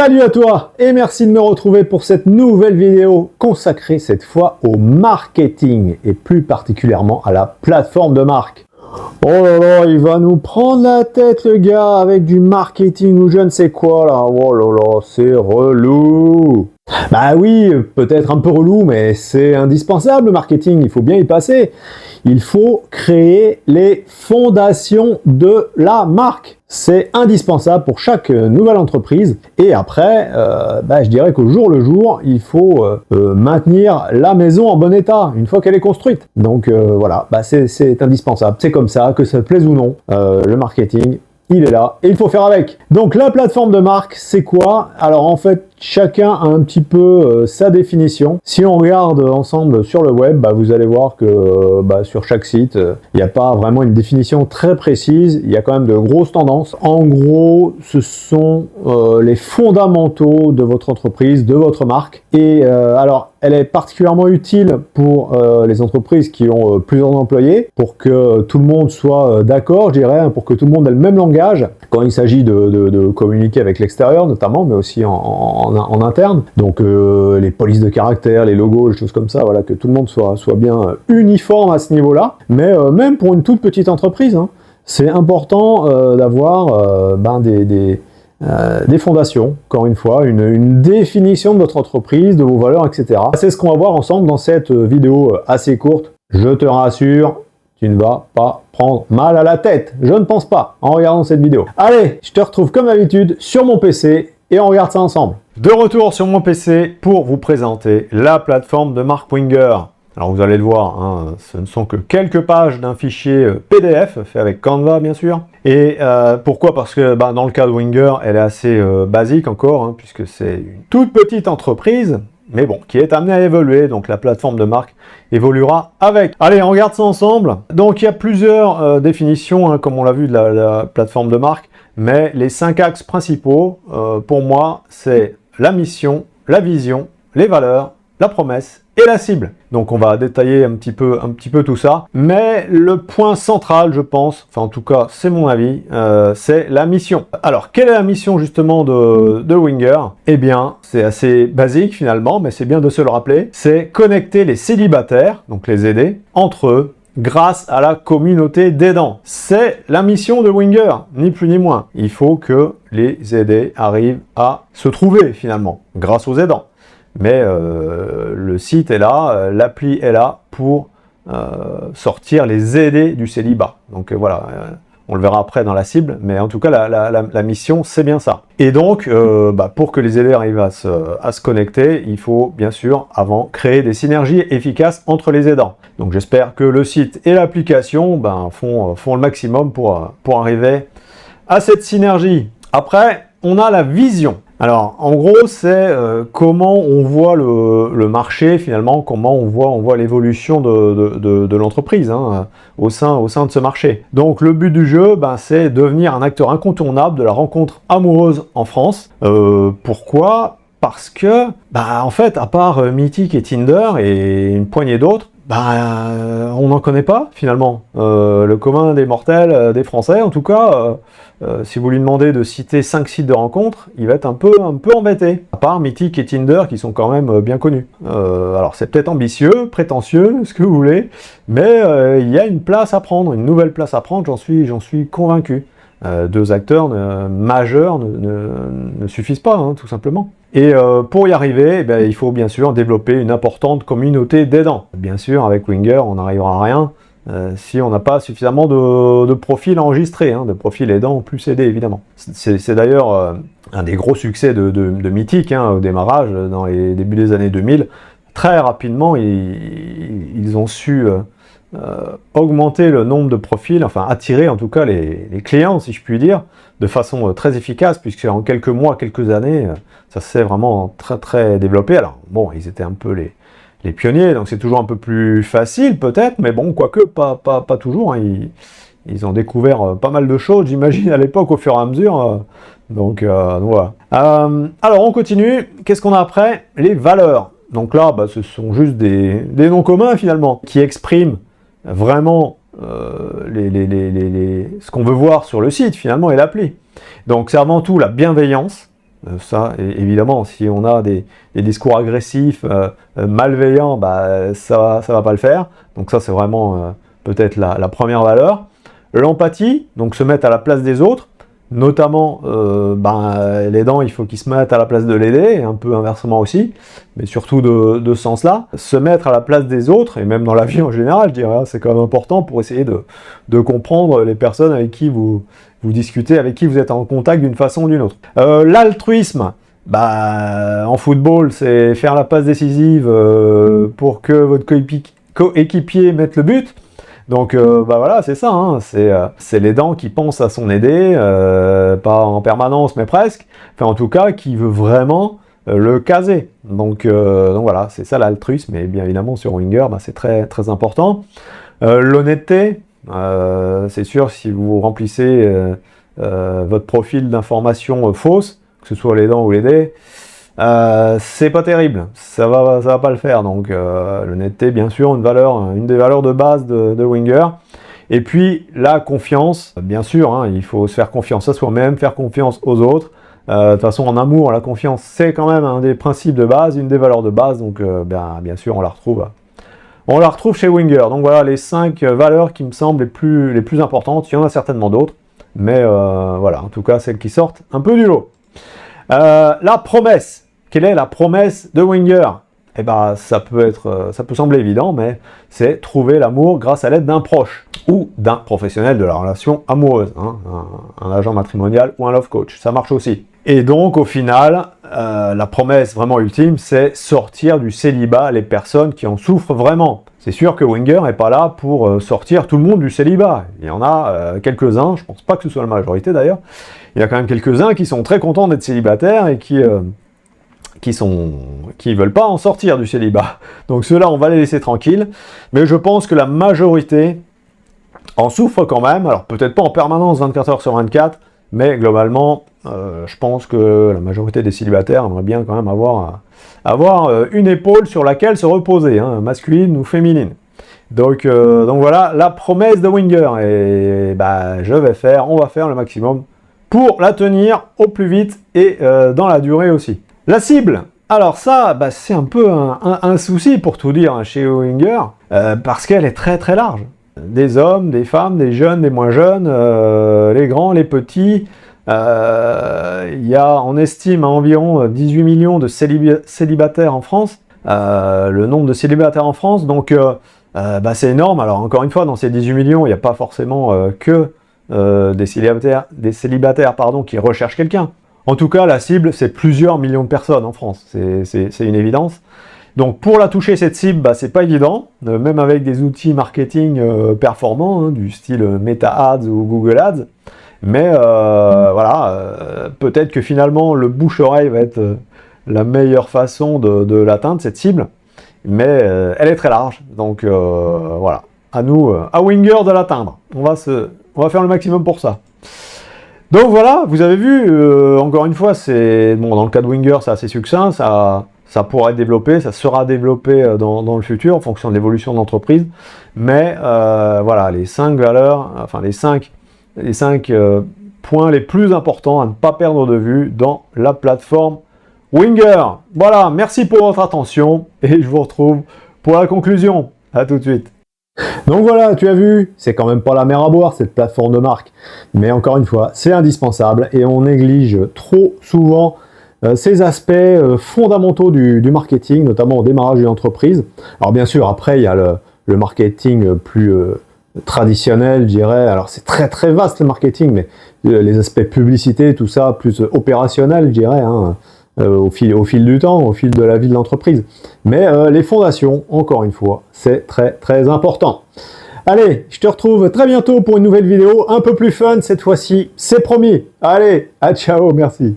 Salut à toi et merci de me retrouver pour cette nouvelle vidéo consacrée cette fois au marketing et plus particulièrement à la plateforme de marque. Oh là là, il va nous prendre la tête le gars avec du marketing ou je ne sais quoi là. Oh là là, c'est relou. Bah oui, peut-être un peu relou, mais c'est indispensable le marketing, il faut bien y passer. Il faut créer les fondations de la marque. C'est indispensable pour chaque nouvelle entreprise. Et après, je dirais qu'au jour le jour, il faut maintenir la maison en bon état, une fois qu'elle est construite. Donc voilà, c'est indispensable. C'est comme ça, que ça te plaise ou non, le marketing, il est là et il faut faire avec. Donc la plateforme de marque, c'est quoi? Alors en fait, chacun a un petit peu sa définition. Si on regarde ensemble sur le web, vous allez voir que sur chaque site, il n'y a pas vraiment une définition très précise. Il y a quand même de grosses tendances. En gros, ce sont les fondamentaux de votre entreprise, de votre marque. Et alors, elle est particulièrement utile pour les entreprises qui ont plusieurs employés, pour que tout le monde soit d'accord, je dirais, pour que tout le monde ait le même langage, quand il s'agit de communiquer avec l'extérieur notamment, mais aussi en interne. Donc les polices de caractère, les logos, les choses comme ça, voilà, que tout le monde soit bien uniforme à ce niveau-là. Mais même pour une toute petite entreprise, c'est important d'avoir des fondations, encore une fois, une définition de votre entreprise, de vos valeurs, etc. C'est ce qu'on va voir ensemble dans cette vidéo assez courte. Je te rassure, tu ne vas pas prendre mal à la tête, je ne pense pas, en regardant cette vidéo. Allez, je te retrouve comme d'habitude sur mon PC et on regarde ça ensemble. De retour sur mon PC pour vous présenter la plateforme de marque Winger. Alors vous allez le voir, ce ne sont que quelques pages d'un fichier PDF fait avec Canva bien sûr. Et pourquoi? Parce que dans le cas de Winger, elle est assez basique encore, puisque c'est une toute petite entreprise, mais bon, qui est amenée à évoluer, donc la plateforme de marque évoluera avec. Allez, on regarde ça ensemble. Donc il y a plusieurs définitions, comme on l'a vu, de la plateforme de marque, mais les 5 axes principaux, pour moi, c'est la mission, la vision, les valeurs, la promesse et la cible. Donc on va détailler un petit peu tout ça, mais le point central, je pense, enfin en tout cas c'est mon avis, c'est la mission. Alors quelle est la mission justement de Winger? Eh bien c'est assez basique finalement, mais c'est bien de se le rappeler, c'est connecter les célibataires, donc les aider, entre eux, grâce à la communauté d'aidants. C'est la mission de Winger, ni plus ni moins. Il faut que les aidés arrivent à se trouver finalement, grâce aux aidants. Mais le site est là, l'appli est là pour sortir les aidés du célibat. Donc voilà, on le verra après dans la cible, mais en tout cas la mission c'est bien ça. Et donc pour que les aidés arrivent à se connecter, il faut bien sûr avant créer des synergies efficaces entre les aidants. Donc j'espère que le site et l'application font le maximum pour arriver à cette synergie. Après, on a la vision. Alors, en gros, c'est comment on voit le marché, finalement, comment on voit l'évolution de l'entreprise au sein de ce marché. Donc, le but du jeu, c'est devenir un acteur incontournable de la rencontre amoureuse en France. Pourquoi? Parce que, en fait, à part Mythic et Tinder et une poignée d'autres, on n'en connaît pas finalement. Le commun des mortels, des Français en tout cas, si vous lui demandez de citer 5 sites de rencontres, il va être un peu embêté. À part Mythic et Tinder qui sont quand même bien connus. Alors c'est peut-être ambitieux, prétentieux, ce que vous voulez, mais il y a une place à prendre, une nouvelle place à prendre, j'en suis convaincu. 2 acteurs majeurs ne suffisent pas, tout simplement. Et pour y arriver, il faut bien sûr développer une importante communauté d'aidants. Bien sûr, avec Winger, on n'arrivera à rien si on n'a pas suffisamment de profils enregistrés, de profils aidants plus aidés, évidemment. C'est d'ailleurs un des gros succès de Mythic, au démarrage, dans les débuts des années 2000. Très rapidement, ils ont su augmenter le nombre de profils, enfin attirer en tout cas les clients, si je puis dire, de façon très efficace, puisque en quelques mois, quelques années, ça s'est vraiment très développé. Alors bon, ils étaient un peu les pionniers, donc c'est toujours un peu plus facile peut-être, mais bon, quoique pas toujours, ils ont découvert pas mal de choses, j'imagine, à l'époque, au fur et à mesure, donc voilà. Alors on continue, qu'est-ce qu'on a après? Les valeurs. Donc là, ce sont juste des noms communs finalement, qui expriment vraiment ce qu'on veut voir sur le site finalement et l'appli. Donc c'est avant tout la bienveillance, Ça, évidemment, si on a des discours agressifs, malveillants, bah, ça va pas le faire. Donc ça, c'est vraiment peut-être la première valeur. L'empathie, donc se mettre à la place des autres, notamment l'aidant, il faut qu'il se mette à la place de l'aider, et un peu inversement aussi, mais surtout de ce sens-là. Se mettre à la place des autres, et même dans la vie en général, je dirais, c'est quand même important pour essayer de comprendre les personnes avec qui vous discutez, avec qui vous êtes en contact d'une façon ou d'une autre. L'altruisme, en football, c'est faire la passe décisive pour que votre coéquipier mette le but. Donc voilà, c'est ça, hein, c'est l'aidant qui pense à son aidé, pas en permanence, mais presque, enfin en tout cas, qui veut vraiment le caser. Donc voilà, c'est ça l'altruisme, et bien évidemment sur Winger, c'est très, très important. L'honnêteté, c'est sûr, si vous remplissez votre profil d'information fausse, que ce soit l'aidant ou l'aidé, c'est pas terrible, ça va pas le faire. Donc l'honnêteté, bien sûr, une des valeurs de base de Winger. Et puis la confiance, bien sûr, hein, il faut se faire confiance à soi-même, faire confiance aux autres. De toute façon, en amour, la confiance, c'est quand même un des principes de base, une des valeurs de base. Donc bien sûr, on la retrouve chez Winger. Donc voilà les 5 valeurs qui me semblent les plus importantes. Il y en a certainement d'autres, mais voilà, en tout cas celles qui sortent un peu du lot. La promesse. Quelle est la promesse de Winger? Eh ben, ça peut sembler évident, mais c'est trouver l'amour grâce à l'aide d'un proche ou d'un professionnel de la relation amoureuse, hein, un agent matrimonial ou un love coach. Ça marche aussi. Et donc, au final, la promesse vraiment ultime, c'est sortir du célibat les personnes qui en souffrent vraiment. C'est sûr que Winger n'est pas là pour sortir tout le monde du célibat. Il y en a quelques-uns, je ne pense pas que ce soit la majorité d'ailleurs, il y a quand même quelques-uns qui sont très contents d'être célibataires et qui veulent pas en sortir du célibat. Donc ceux-là, on va les laisser tranquilles. Mais je pense que la majorité en souffre quand même. Alors peut-être pas en permanence 24 heures sur 24, mais globalement, je pense que la majorité des célibataires aimeraient bien quand même avoir une épaule sur laquelle se reposer, hein, masculine ou féminine. Donc voilà la promesse de Winger. Et on va faire le maximum pour la tenir au plus vite et dans la durée aussi. La cible, alors ça, c'est un peu un souci pour tout dire hein, chez Winger, parce qu'elle est très très large. Des hommes, des femmes, des jeunes, des moins jeunes, les grands, les petits. On estime à environ 18 millions de célibataires en France, le nombre de célibataires en France, donc c'est énorme. Alors encore une fois, dans ces 18 millions, il n'y a pas forcément que des célibataires qui recherchent quelqu'un. En tout cas, la cible, c'est plusieurs millions de personnes en France, c'est une évidence. Donc pour la toucher, cette cible, c'est pas évident, même avec des outils marketing performants, hein, du style Meta Ads ou Google Ads. Mais peut-être que finalement, le bouche-oreille va être la meilleure façon de l'atteindre, cette cible. Mais elle est très large, donc voilà. À nous, à Winger de l'atteindre. On va faire le maximum pour ça. Donc voilà, vous avez vu, encore une fois, dans le cas de Winger, c'est assez succinct, ça pourra être développé, ça sera développé dans le futur en fonction de l'évolution de l'entreprise. Mais voilà, les 5 valeurs, enfin les 5 points les plus importants à ne pas perdre de vue dans la plateforme Winger. Voilà, merci pour votre attention et je vous retrouve pour la conclusion. À tout de suite. Donc voilà, tu as vu, c'est quand même pas la mer à boire cette plateforme de marque. Mais encore une fois, c'est indispensable et on néglige trop souvent ces aspects fondamentaux du marketing, notamment au démarrage d'une entreprise. Alors bien sûr, après, il y a le marketing plus traditionnel, je dirais. Alors c'est très très vaste le marketing, mais les aspects publicité, tout ça, plus opérationnel, je dirais, hein, au fil du temps, au fil de la vie de l'entreprise. Mais les fondations, encore une fois, c'est très très important. Allez, je te retrouve très bientôt pour une nouvelle vidéo, un peu plus fun cette fois-ci, c'est promis. Allez, à ciao, merci.